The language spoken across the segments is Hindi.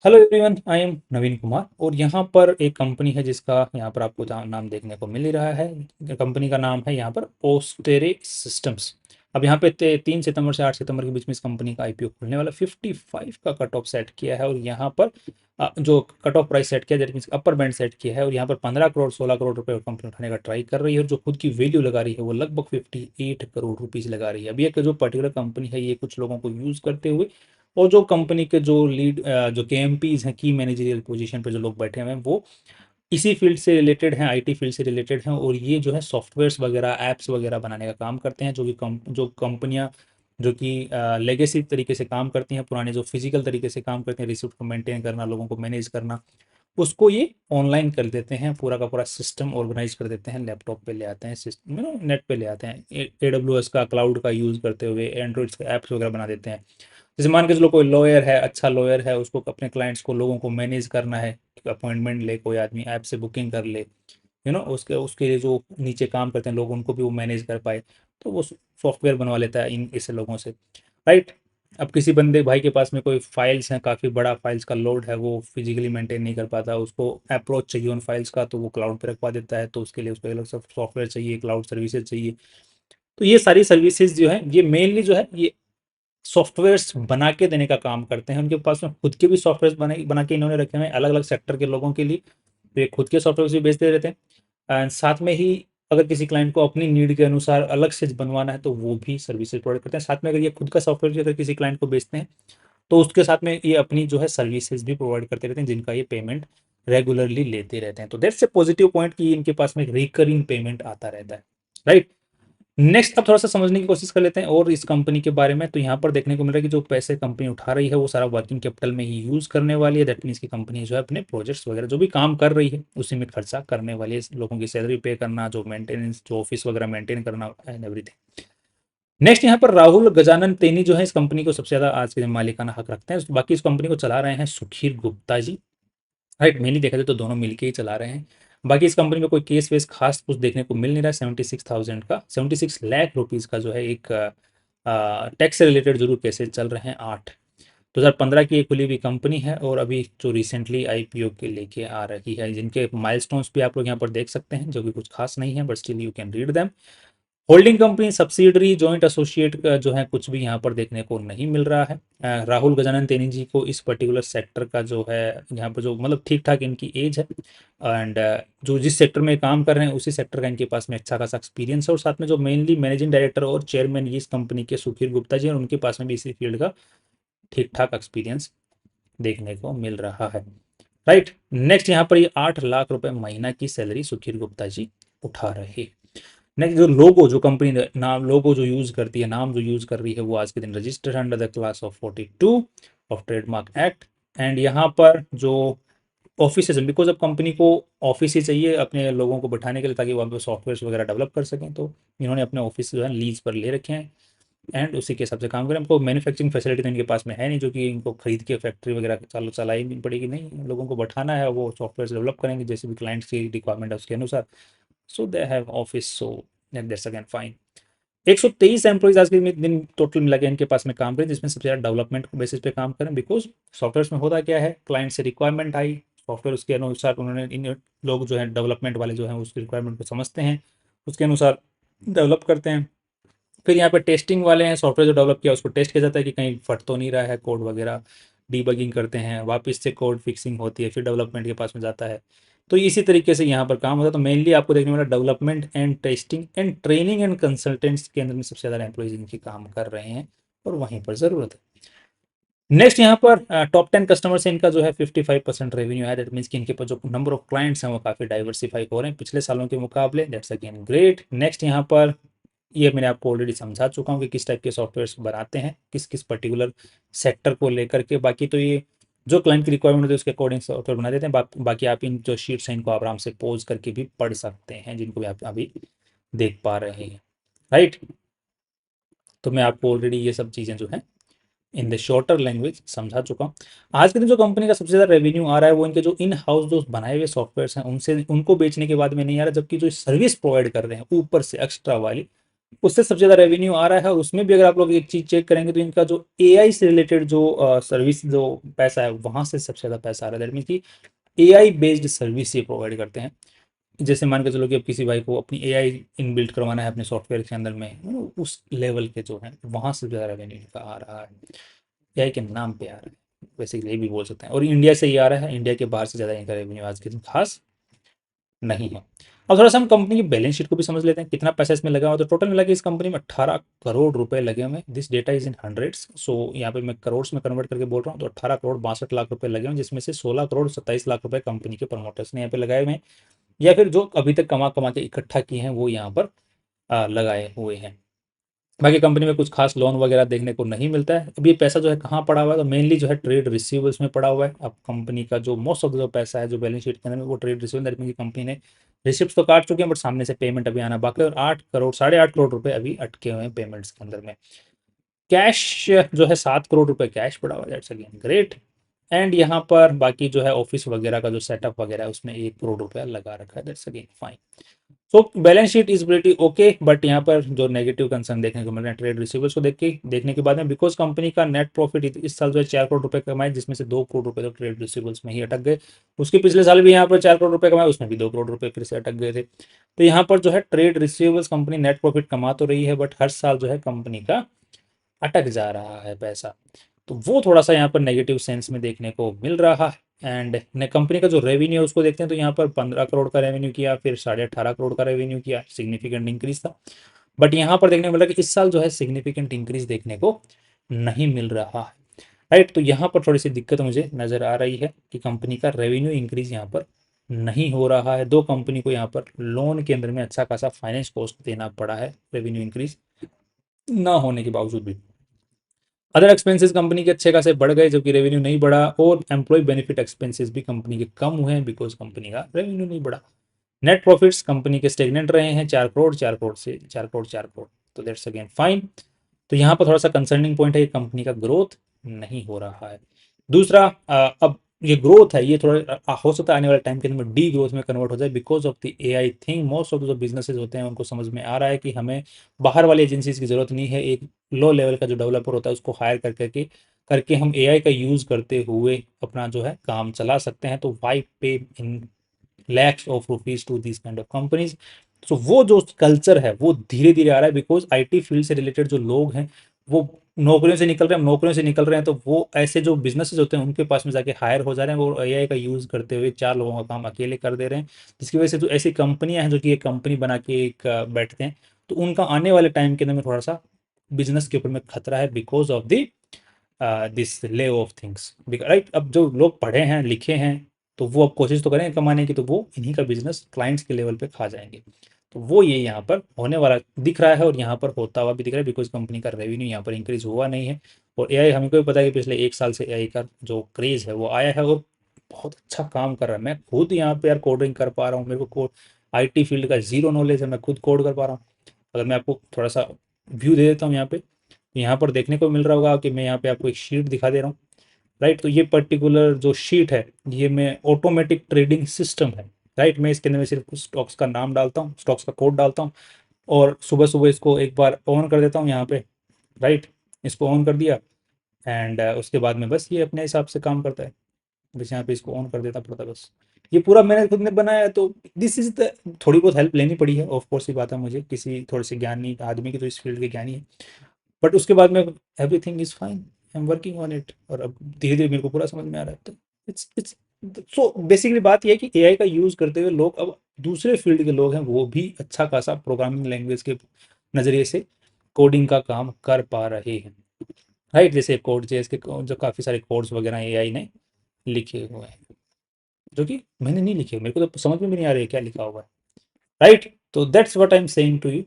हेलो एवरीवन, आई एम नवीन कुमार और यहाँ पर एक कंपनी है जिसका यहाँ पर आपको नाम देखने को मिल ही रहा है। कंपनी का नाम है यहाँ पर ओस्टेरे सिस्टम्स। अब यहाँ पे 3 सितंबर से 8 सितंबर के बीच में इस कंपनी का आईपीओ खुलने वाला 55 का कट ऑफ सेट किया है और यहाँ पर जो कट ऑफ प्राइस सेट किया that means upper band set किया है और यहाँ पर 15 करोड़ 16 करोड़ रुपए कंपनी उठाने का ट्राई कर रही है और जो खुद की वैल्यू लगा रही है वो लगभग 58 करोड़ रुपीज़ लगा रही है। अब ये जो पर्टिकुलर कंपनी है ये कुछ लोगों को यूज़ करते हुए और जो कंपनी के जो लीड जो केएमपीज हैं, की मैनेजरियल पोजीशन पे जो लोग बैठे हुए हैं वो इसी फील्ड से रिलेटेड हैं, आईटी फील्ड से रिलेटेड हैं और ये जो है सॉफ्टवेयर्स वगैरह ऐप्स वगैरह बनाने का काम करते हैं। जो कंपनियां जो कि लेगेसी तरीके से काम करती हैं, पुराने जो फिजिकल तरीके से काम करते हैं, रिसिप्ट को मेंटेन करना, लोगों को मैनेज करना, उसको ये ऑनलाइन कर देते हैं। पूरा का पूरा सिस्टम ऑर्गेनाइज कर देते हैं, लैपटॉप पे ले आते हैं, सिस्टम नेट पे ले आते हैं, AWS का क्लाउड का यूज़ करते हुए एंड्रॉइड्स के ऐप्स वगैरह बना देते हैं। जैसे मान के चलो कोई लॉयर है, अच्छा लॉयर है, उसको अपने क्लाइंट्स को, लोगों को मैनेज करना है, अपॉइंटमेंट ले, कोई आदमी ऐप से बुकिंग कर ले, उसके उसके लिए जो नीचे काम करते हैं लोग उनको भी वो मैनेज कर पाए, तो वो सॉफ्टवेयर बनवा लेता है इन ऐसे लोगों से, राइट। अब किसी बंदे भाई के पास में कोई फाइल्स हैं, काफ़ी बड़ा फाइल्स का लोड है, वो फिजिकली मेंटेन नहीं कर पाता, उसको अप्रोच चाहिए उन फाइल्स का, तो वो क्लाउड पे रखवा देता है, तो उसके लिए उसको अलग से सॉफ्टवेयर चाहिए, क्लाउड सर्विसेज चाहिए। तो ये सारी सर्विसेज जो है ये मेनली जो है ये सॉफ्टवेयर्स बना के देने का काम करते हैं। उनके पास में खुद के भी सॉफ्टवेयर बना के इन्होंने रखे हुए हैं अलग अलग सेक्टर के लोगों के लिए, तो ये खुद के सॉफ्टवेयर भी बेचते रहते हैं। एंड साथ में ही अगर किसी क्लाइंट को अपनी नीड के अनुसार अलग से बनवाना है तो वो भी सर्विसेज प्रोवाइड करते हैं। साथ में अगर ये खुद का सॉफ्टवेयर अगर किसी क्लाइंट को बेचते हैं तो उसके साथ में ये अपनी जो है सर्विसेज भी प्रोवाइड करते रहते हैं, जिनका ये पेमेंट रेगुलरली लेते रहते हैं। तो दैट्स ए पॉजिटिव पॉइंट कि इनके पास में रिकरिंग पेमेंट आता रहता है, राइट। नेक्स्ट अब थोड़ा सा समझने की कोशिश कर लेते हैं और इस कंपनी के बारे में। तो यहाँ पर देखने को मिल रहा है कि जो पैसे कंपनी उठा रही है वो सारा वर्किंग कैपिटल में ही यूज करने वाली है। दैट मीन्स की कंपनी जो है अपने प्रोजेक्ट्स वगैरह जो भी काम कर रही है उसी में खर्चा करने वाली है, लोगों की सैलरी पे करना, जो मेंटेनेंस, जो ऑफिस वगैरह मेंटेन करना एंड एवरीथिंग। नेक्स्ट यहाँ पर राहुल गजानन तेनी जो है इस कंपनी को सबसे ज्यादा आज के मालिकाना हक रखते हैं। बाकी इस कंपनी को चला रहे हैं सुखीर गुप्ता जी, राइट। मेनली देखा जाए तो दोनों मिलके ही चला रहे हैं। बाकी इस कंपनी में कोई केस वेस खास कुछ देखने को मिल नहीं रहा है। 76,000 का 76 लाख रुपीज़ का जो है एक टैक्स से रिलेटेड जरूर केसेस चल रहे हैं। 2015 की एक खुली हुई कंपनी है और अभी जो रिसेंटली आईपीओ के लेके आ रही है, जिनके माइलस्टोन्स भी आप लोग यहाँ पर देख सकते हैं, जो कि कुछ खास नहीं है but still you can read them. Holding company, subsidiary, joint associate का जो है कुछ भी यहाँ पर देखने को नहीं मिल रहा है। राहुल गजानन तेनी जी को इस पर्टिकुलर सेक्टर का जो है यहाँ पर जो मतलब ठीक ठाक इनकी एज है एंड जो जिस सेक्टर में काम कर रहे हैं उसी सेक्टर का इनके पास में अच्छा खासा एक्सपीरियंस है और साथ में जो मेनली मैनेजिंग डायरेक्टर और चेयरमैन इस कंपनी के सुखीर गुप्ता जी हैं, उनके पास में भी इसी फील्ड का ठीक ठाक एक्सपीरियंस देखने को मिल रहा है, राइट। नेक्स्ट यहाँ पर ये 8 लाख रुपए महीना की सैलरी सुखीर गुप्ता जी उठा रहे। नेक्स्ट जो लोगो, जो कंपनी नाम लोगो जो यूज करती है, नाम जो यूज कर रही है, वो आज के दिन registered under the class of 42 of trademark act. And यहाँ पर जो ऑफिस है, बिकॉज अब कंपनी को ऑफिस ही चाहिए अपने लोगों को बैठाने के लिए ताकि वहाँ पे सॉफ्टवेयर वगैरह डेवलप कर सकें, तो इन्होंने अपने ऑफिस जो है लीज पर ले रखे हैं एंड उसी के हिसाब से काम करें। हमको मैन्युफैक्चरिंग फैसिलिटी तो इनके पास में है नहीं, जो कि इनको खरीद के फैक्ट्री वगैरह चलाई नहीं पड़ेगी, नहीं, लोगों को बैठाना है, वो सॉफ्टवेयर डेवलप करेंगे जैसे भी क्लाइंट्स की रिक्वायरमेंट है उसके अनुसार। So they have office, so that's again fine. 123 employees आज के दिन टोटल मिला के इनके पास में काम करें, जिसमें सबसे ज़्यादा डेवलपमेंट बेसिस पे काम करें। बिकॉज सॉफ्टवेयर में होता क्या है, क्लाइंट से रिक्वायरमेंट आई, सॉफ्टवेयर उसके अनुसार उन्होंने इन लोग जो है डेवलपमेंट वाले जो हैं उसकी रिक्वायरमेंट को समझते हैं, उसके अनुसार डेवलप करते हैं। फिर यहाँ पे टेस्टिंग वाले हैं, सॉफ्टवेयर जो डेवलप किया उसको टेस्ट किया जाता है कि कहीं फट तो नहीं रहा है कोड वगैरह, डीबगिंग करते हैं, वापस से कोड फिक्सिंग होती है, फिर डेवलपमेंट के पास में जाता है। तो इसी तरीके से यहाँ पर काम होता है। तो मेनली आपको देखने वाला development and testing and training and consultants के अंदर में सबसे ज़्यादा एम्प्लॉइज इनके काम कर रहे हैं और वहीं पर ज़रूरत है। नेक्स्ट यहाँ पर टॉप 10 कस्टमर से इनका जो है 55% रेवेन्यू है। दैट मीन्स कि इनके पास जो नंबर ऑफ क्लाइंट्स हैं वो काफ़ी डाइवर्सिफाई हो रहे हैं पिछले सालों के मुकाबले। That's again great. नेक्स्ट यहाँ पर ये मैंने आपको ऑलरेडी समझा चुका हूँ कि किस टाइप के सॉफ्टवेयर बनाते हैं, किस किस पर्टिकुलर सेक्टर को लेकर के। बाकी तो ये जो क्लाइंट की रिक्वायरमेंट होती है उसके अकॉर्डिंग सॉफ्टवेयर बना देते हैं। बाकी आप इन जो शीट्स हैं इनको आराम से पोज करके भी पढ़ सकते हैं, जिनको भी आप अभी देख पा रहे हैं, राइट। तो मैं आपको ऑलरेडी ये सब चीज़ें जो है इन द शॉर्टर लैंग्वेज समझा चुका हूँ। आज के दिन जो कंपनी का सबसे ज़्यादा रेवेन्यू आ रहा है वो इनके जो इन हाउस जो बनाए हुए सॉफ्टवेयर हैं उनसे, उनको बेचने के बाद में नहीं आ रहा, जबकि जो सर्विस प्रोवाइड कर रहे हैं ऊपर से एक्स्ट्रा वाली उससे सबसे ज़्यादा रेवेन्यू आ रहा है। उसमें भी अगर आप लोग एक चीज़ चेक करेंगे तो इनका जो एआई से रिलेटेड जो सर्विस जो पैसा है वहाँ से सबसे ज़्यादा पैसा आ रहा है। दैट मीन्स कि एआई बेस्ड सर्विस ये प्रोवाइड करते हैं। जैसे मान के चलो कि अब किसी भाई को अपनी एआई इनबिल्ट करवाना है अपने सॉफ्टवेयर के अंदर में, उस लेवल के जो है वहाँ से ज़्यादा रेवेन्यू इनका आ रहा है, एआई के नाम पे आ रहा है, वैसे ये भी बोल सकते हैं। और इंडिया से ही आ रहा है, इंडिया के बाहर से ज़्यादा इनका रेवेन्यू आज के दिन खास नहीं है। अब थोड़ा सा हम कंपनी की बैलेंस शीट को भी समझ लेते हैं, कितना पैसा इसमें लगा हुआ। तो टोटल मिला के इस कंपनी में 18 करोड़ रुपए लगे हुए हैं। This data is in hundreds, so यहाँ पे मैं करोड़ में कन्वर्ट करके बोल रहा हूँ। तो 18 करोड़ 62 लाख रुपए लगे हुए हैं, जिसमें से 16 करोड़ 27 लाख रुपए कंपनी के प्रमोटर्स ने यहाँ पे लगाए हुए हैं, या फिर जो अभी तक कमा कमा के इकट्ठा किए हैं वो यहाँ पर लगाए हुए हैं। बाकी कंपनी में कुछ खास लोन वगैरह देखने को नहीं मिलता है। अब ये पैसा जो है कहाँ पड़ा हुआ है, तो मेनली जो है ट्रेड रिसीवेबल्स में पड़ा हुआ है। अब कंपनी का जो मोस्ट ऑफ जो पैसा है जो बैलेंस शीट के अंदर में वो ट्रेड रिसीवेबल, दैट मीन की कंपनी ने रिसिप्ट तो काट चुके हैं बट सामने से पेमेंट अभी आना बाकी है। और 8 करोड़ 8.5 करोड़ रुपए अभी अटके हुए हैं पेमेंट्स के अंदर में। कैश जो है 7 करोड़ रुपए कैश पड़ा हुआ है, दैट्स अगेन ग्रेट। एंड यहाँ पर बाकी जो है ऑफिस वगैरह का जो सेटअप वगैरह है उसमें 1 करोड़ रुपया लगा रखा है, that's again fine. So balance sheet is pretty okay, but यहाँ पर जो नेगेटिव कंसर्न देखने को मिल रहे हैं ट्रेड रिसीवेबल्स को देखने के बाद में, बिकॉज कंपनी का नेट प्रॉफिट इस साल जो है 4 करोड़ रुपए कमाए, जिसमें से 2 करोड़ रुपए तो ट्रेड रिसीवेबल्स में ही अटक गए। उसके पिछले साल भी यहाँ पर 4 करोड़ रुपए कमाए, उसमें भी 2 करोड़ रुपए फिर से अटक गए थे। तो यहाँ पर जो है trade receivables company net profit कमा तो रही है, बट हर साल जो है कंपनी का अटक जा रहा है पैसा। तो वो थोड़ा सा यहाँ पर नेगेटिव सेंस में देखने को मिल रहा है। एंड ने कंपनी का जो रेवेन्यू है उसको देखते हैं तो यहाँ पर 15 करोड़ का रेवेन्यू किया, फिर 18.5 करोड़ का रेवेन्यू किया, सिग्निफिकेंट इंक्रीज था। बट यहाँ पर देखने को मिला कि इस साल जो है सिग्निफिकेंट इंक्रीज देखने को नहीं मिल रहा है। राइट, तो यहाँ पर थोड़ी सी दिक्कत मुझे नजर आ रही है कि कंपनी का रेवेन्यू इंक्रीज यहाँ पर नहीं हो रहा है। दो कंपनी को यहाँ पर लोन के अंदर में अच्छा खासा फाइनेंस कॉस्ट देना पड़ा है रेवेन्यू इंक्रीज ना होने के बावजूद भी। अदर एक्सपेंसेस कंपनी के अच्छे खासे बढ़ गए जबकि रेवेन्यू नहीं बढ़ा, और एम्प्लॉय बेनिफिट एक्सपेंसेस भी कंपनी के कम हुए हैं बिकॉज कंपनी का रेवेन्यू नहीं बढ़ा। नेट प्रॉफिट्स कंपनी के स्टेगनेंट रहे हैं, 4 करोड़ 4 करोड़ से 4 करोड़ 4 करोड़, तो दैट्स अगेन फाइन। तो यहाँ पर थोड़ा सा कंसर्निंग पॉइंट है कि कंपनी का ग्रोथ नहीं हो रहा है। दूसरा, अब ये ग्रोथ है ये थोड़ा हो सकता है आने वाले टाइम के अंदर में डी ग्रोथ में कन्वर्ट हो जाए because of the AI thing. Most of जो बिजनेसेस होते हैं उनको समझ में आ रहा है कि हमें बाहर वाली एजेंसीज की जरूरत नहीं है, एक लो लेवल का जो डेवलपर होता है उसको हायर करके हम एआई का यूज करते हुए अपना जो है काम चला सकते हैं। तो why pay in lakhs of rupees to this kind of companies. So वो जो कल्चर है वो धीरे धीरे आ रहा है बिकॉज आईटी फील्ड से रिलेटेड जो लोग हैं वो नौकरियों से निकल रहे हैं, नौकरियों से निकल रहे हैं, तो वो ऐसे जो बिजनेसेस होते हैं उनके पास में जाके हायर हो जा रहे हैं, वो एआई का यूज करते हुए 4 लोगों का काम अकेले कर दे रहे हैं। जिसकी वजह से जो ऐसी कंपनियां हैं जो कि एक कंपनी बना के एक बैठते हैं, तो उनका आने वाले टाइम के अंदर में थोड़ा सा बिजनेस के ऊपर में खतरा है because of the this lay off things. Right, अब जो लोग पढ़े हैं लिखे हैं तो वो अब कोशिश तो करें कमाने की, तो वो इन्हीं का बिजनेस क्लाइंट्स के लेवल पे खा जाएंगे। तो वो ये यहाँ पर होने वाला दिख रहा है और यहाँ पर होता हुआ भी दिख रहा है बिकॉज कंपनी का रेवेन्यू यहाँ पर इंक्रीज हुआ नहीं है। और एआई हमको भी पता है कि पिछले 1 साल से एआई का जो क्रेज है वो आया है और बहुत अच्छा काम कर रहा है। मैं खुद यहाँ पे यार कोडिंग कर पा रहा हूँ, मेरे को आईटी फील्ड का जीरो नॉलेज है, मैं खुद कोड कर पा रहा हूँ। अगर मैं आपको थोड़ा सा व्यू दे देता हूँ यहाँ पे, तो यहाँ पर देखने को मिल रहा होगा कि मैं यहाँ पे आपको एक शीट दिखा दे रहा हूँ। राइट, तो ये पर्टिकुलर जो शीट है ये मैं ऑटोमेटिक ट्रेडिंग सिस्टम है। राइट, मैं इसके अंदर में सिर्फ स्टॉक्स का नाम डालता हूँ, स्टॉक्स का कोड डालता हूँ और सुबह सुबह इसको एक बार ऑन कर देता हूँ यहाँ पे। राइट, इसको ऑन कर दिया एंड उसके बाद में बस ये अपने हिसाब से काम करता है। बस यहाँ पे इसको ऑन कर देता पड़ता है बस। ये पूरा मैंने खुद ने बनाया है, तो दिस इज द थोड़ी बहुत हेल्प लेनी पड़ी है, ऑफ कोर्स ये बात है, मुझे किसी थोड़े से ज्ञानी आदमी की तो इस फील्ड के ज्ञानी है, बट उसके बाद में everything is fine, I am working on it और अब धीरे धीरे मेरे को पूरा समझ में आ रहा है। तो इट्स सो बेसिकली बात यह है कि एआई का यूज करते हुए लोग अब दूसरे फील्ड के लोग हैं वो भी अच्छा खासा प्रोग्रामिंग लैंग्वेज के नज़रिए से कोडिंग का काम कर पा रहे हैं। राइट, जैसे कोड जेएस के जो काफ़ी सारे कोड्स वगैरह एआई ने लिखे हुए हैं जो कि मैंने नहीं लिखे, मेरे को तो समझ में भी नहीं आ रही है क्या लिखा हुआ है। राइट, तो that's what I am saying to you.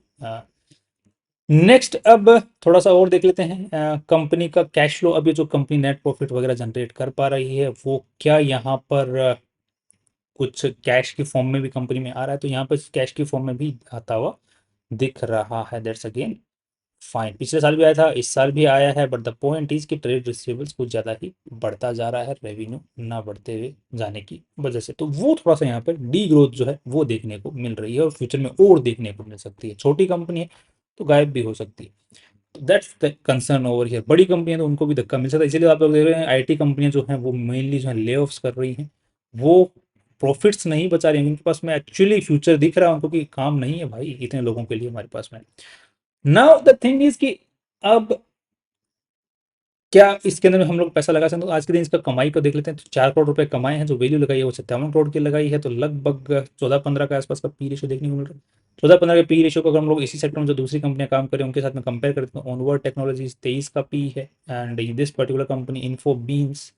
Next, अब थोड़ा सा और देख लेते हैं कंपनी का कैश फ्लो। अभी जो कंपनी नेट प्रॉफिट वगैरह जनरेट कर पा रही है वो क्या यहाँ पर कुछ कैश की फॉर्म में भी कंपनी में आ रहा है, तो यहाँ पर कैश की फॉर्म में भी आता हुआ दिख रहा है, दैट्स अगेन फाइन। पिछले साल भी आया था, इस साल भी आया है, बट द पॉइंट इज कि ट्रेड रिसीवेबल्स कुछ ज़्यादा ही बढ़ता जा रहा है रेवेन्यू ना बढ़ते हुए जाने की वजह से। तो वो थोड़ा सा यहाँ पर डी ग्रोथ जो है वो देखने को मिल रही है और फ्यूचर में और देखने को मिल सकती है। छोटी कंपनी है तो गायब भी हो सकती है। तो that's the concern over here. बड़ी कंपनियां तो उनको भी धक्का मिल सकता है, इसीलिए आप लोग देख रहे हैं आईटी कंपनियां जो हैं वो मेनली जो है ले ऑफ्स कर रही हैं। वो प्रॉफिट्स नहीं बचा रही हैं, उनके पास में एक्चुअली फ्यूचर दिख रहा है उनको कि काम नहीं है भाई इतने लोगों के लिए हमारे पास में। नाउ द थिंग इज कि अब क्या इसके अंदर में हम लोग पैसा लगा सकते हैं? तो आज के दिन इसका कमाई को देख लेते हैं, तो 4 करोड़ रुपए कमाए हैं, जो वैल्यू लगाई है वो 57 करोड़ की लगाई है, तो लगभग 14-15 के आसपास का पी रेशियो देखने को मिल रहा है। 14-15 के पी रेशियो को अगर हम लोग इसी सेक्टर में जो दूसरी कंपनियां काम करें उनके साथ में कंपेयर करते हैं, ऑनवर्ड टेक्नोलॉजीज 23 का पी है, and this particular company info beans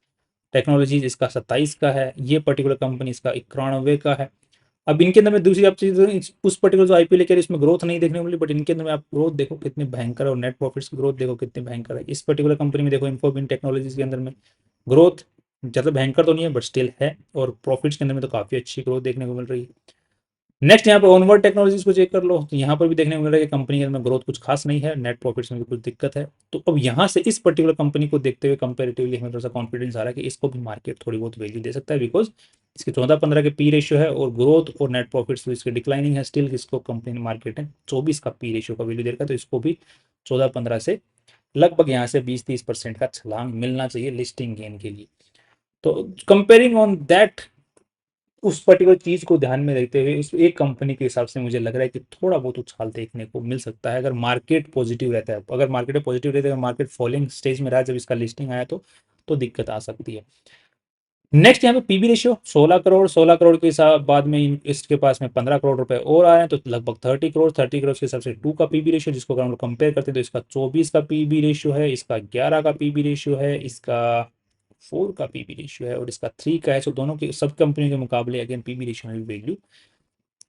technologies इसका 27 का है, ये पर्टिकुलर कंपनी इसका 91 का है। अब इनके अंदर में दूसरी आप चीज, उस पर्टिकुलर जो आईपी लेकर इसमें ग्रोथ नहीं देखने को मिली, बट इनके अंदर में आप ग्रोथ देखो कितनी भयंकर है, और नेट प्रॉफिट्स की ग्रोथ देखो कितनी भयंकर है। इस पर्टिकुलर कंपनी में देखो इन्फोबिन टेक्नोलॉजीज के अंदर में ग्रोथ ज़्यादा भयंकर तो नहीं है बट स्टिल है, और प्रॉफिट्स के अंदर में तो काफ़ी अच्छी ग्रोथ देखने को मिल रही है। नेक्स्ट यहाँ पे ऑनवर्ड टेक्नोलॉजीज को चेक कर लो, तो यहाँ पर भी देखने को मिल रहा है कि कंपनी के अंदर ग्रोथ कुछ खास नहीं है, नेट प्रॉफिट्स में भी कुछ दिक्कत है। तो अब यहाँ से इस पर्टिकुलर कंपनी को देखते हुए कंपेरेटिवली हमें थोड़ा सा कॉन्फिडेंस आ रहा है कि इसको भी मार्केट थोड़ी बहुत वैल्यू दे सकता है, बिकॉज इसके 14-15 के पी रेशियो है, और ग्रोथ और नेट प्रॉफिट्स तो इसके डिक्लाइनिंग है स्टिल। इसको कंपनी मार्केट है 24 का पी रेशियो का वैल्यू दे रखा है, तो इसको भी 14-15 से लगभग यहाँ से 20-30% का छलांग मिलना चाहिए लिस्टिंग गेन के लिए। तो कंपेयरिंग ऑन दैट, उस पर्टिकुलर चीज को ध्यान में रखते हुए उस एक कंपनी के हिसाब से मुझे लग रहा है कि थोड़ा बहुत उछाल देखने को मिल सकता है, अगर मार्केट पॉजिटिव रहता है। अगर मार्केट पॉजिटिव रहता है, मार्केट फॉलिंग स्टेज में रहा जब इसका लिस्टिंग आया तो दिक्कत आ सकती है। नेक्स्ट यहाँ पे पीबी रेशियो 16 करोड़, 16 करोड़ के हिसाब बाद में इसके पास में 15 करोड़ रुपए और आए हैं, तो लगभग 30 करोड़, 30 करोड़ के हिसाब से 2 का पीबी रेशियो, जिसको अगर हम लोग कंपेयर करते हैं तो इसका 24 का पीबी रेशियो है, इसका 11 का पीबी रेशियो है, इसका 4 का पीबी रेशियो है, और इसका 3 का है। सो दोनों के सब कंपनियों के मुकाबले अगेन पीबी रेशियो में भी वैल्यू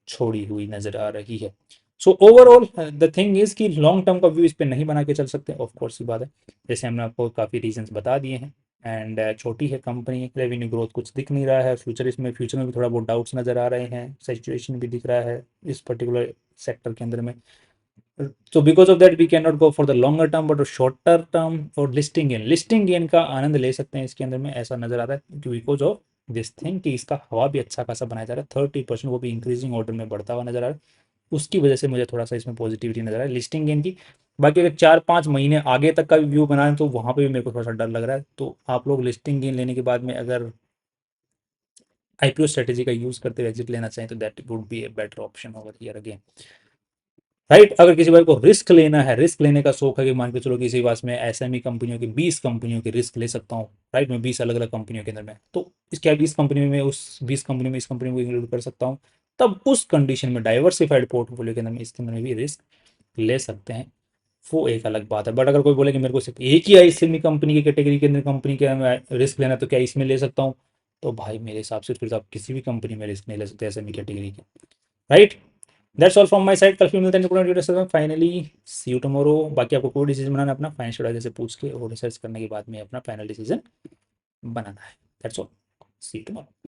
छोड़ी हुई नजर आ रही है। So overall the thing is कि लॉन्ग टर्म का व्यू इस पे नहीं बना के चल सकते, ऑफ कोर्स की बात है, जैसे हमने आपको काफ़ी रीजंस बता दिए हैं। एंड छोटी है कंपनी, रेवेन्यू ग्रोथ कुछ दिख नहीं रहा है, फ्यूचर में भी थोड़ा बहुत डाउट्स नज़र आ रहे हैं, सिचुएशन भी दिख रहा है इस पर्टिकुलर सेक्टर के अंदर में। तो because of that we can not go for the longer term but shorter term और लिस्टिंग गेन का आनंद ले सकते हैं इसके अंदर में, ऐसा नजर आता है बिकॉज ऑफ दिस थिंग कि इसका हवा भी अच्छा खासा बनाया जा रहा है, 30% वो भी इंक्रीजिंग ऑर्डर में बढ़ता हुआ नजर आ रहा है। उसकी वजह से मुझे थोड़ा सा इसमें पॉजिटिविटी नजर आ रहा है लिस्टिंग गेन की। बाकी अगर 4-5 महीने आगे तक का भी व्यू बनाए तो वहां पे भी मेरे को थोड़ा सा डर लग रहा है, तो आप लोग लिस्टिंग गेन लेने के बाद में अगर आईपीओ स्ट्रेटेजी का यूज करते हुए एग्जिट लेना चाहें तो that would be a better option over here again, right. अगर किसी भाई को रिस्क लेना है, रिस्क लेने का शौक है कि मान के चलो किसी पास में एसएमई कंपनियों की 20 कंपनियों की रिस्क ले सकता हूँ, राइट, मैं 20 अलग अलग कंपनियों के अंदर में, तो क्या 20 कंपनी में उस 20 कंपनी में इस कंपनी को इंक्लूड कर सकता हूँ, तब उस कंडीशन में डाइवर्सिफाइड पोर्टफोलियो के अंदर में इसके अंदर में भी रिस्क ले सकते हैं, वो एक अलग बात है। बट अगर कोई बोले कि मेरे को सिर्फ एक ही एसएमई कंपनी की कैटेगरी के अंदर कंपनी के रिस्क लेना, तो क्या इसमें ले सकता हूँ? तो भाई मेरे हिसाब से फिर तो आप किसी भी कंपनी में रिस्क नहीं ले सकते एसएमई कैटेगरी के, right. That's all from my side. कल फिर मिलते हैं फाइनली, सी यू टुमारो। बाकी आपको कोई डिसीजन बनाना है अपना फाइनेंशियल एडवाइजर से पूछ के और रिसर्च करने के बाद में अपना फाइनल डिसीजन बनाना है। That's all, see you tomorrow.